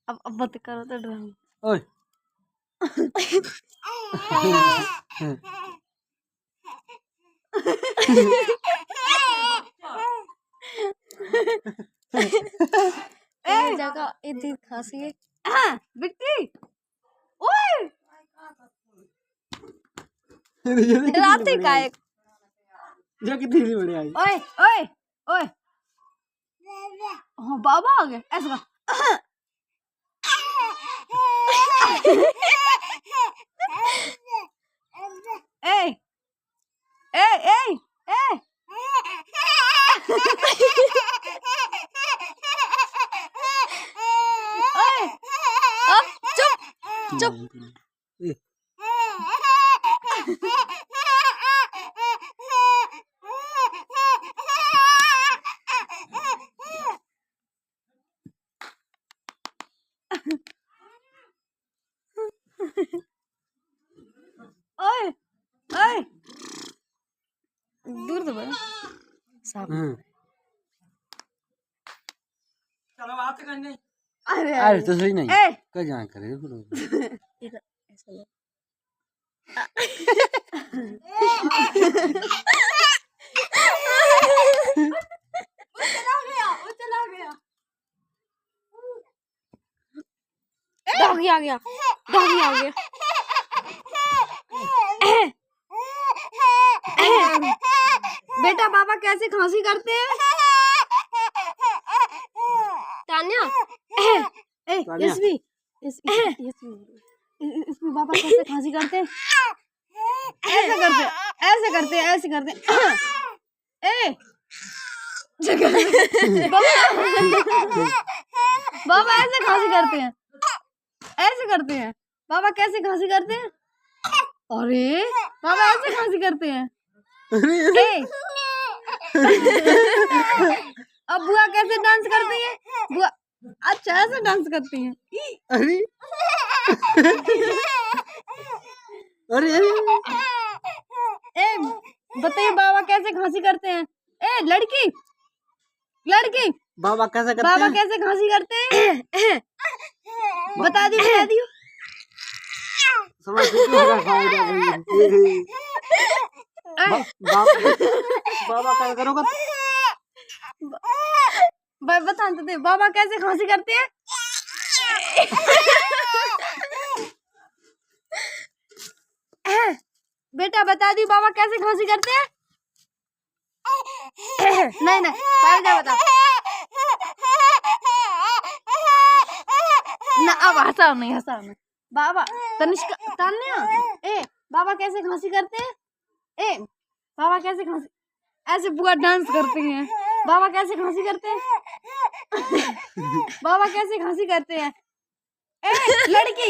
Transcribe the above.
अब मत करो तो ड्रामा। ओए जगह इतनी खांसी है बिट्टी। ओए डराते का है जो कितनी बढ़िया आई। ओए ओए ओए हाँ बाबा आ गए ऐसा ए ए ए ए चुप चुप ओए ओए दूर तो बड़ा साफ। चलो बात करने। अरे तो सही नहीं ए क्या जान करे ऐसा लो। वो चला गया डॉगी आ गया डॉगी आ गया। बेटा बाबा कैसे खांसी करते हैं तान्या? इसमें बाबा कैसे खांसी करते हैं? ऐसे करते ऐसे करते ऐसे करते ए बाबा ऐसे खांसी करते हैं ऐसे करते हैं। बाबा कैसे खांसी करते हैं? अरे बाबा ऐसे खांसी करते हैं। अब बुआ कैसे डांस करती है? बुआ अच्छा ऐसे डांस करती है। अरे अरे ए बताइए बाबा कैसे खांसी करते हैं? ए लड़की लड़की बाबा कैसे करते बाबा हैं? कैसे खांसी करते हैं? बता दियो समझ बाबा क्या करोगा? बता तो दे बाबा कैसे खांसी करते हैं? बेटा बता दी बाबा कैसे खांसी करते हैं? नहीं नहीं पहले जा बता ना। अब हंसाओ नहीं बाबा तनिष्का तान्या ए बाबा कैसे खांसी करते हैं? ए बाबा कैसे खांसी ऐसे बुआ डांस करती हैं। बाबा कैसे खांसी करते हैं? बाबा कैसे खांसी करते हैं? ए लड़की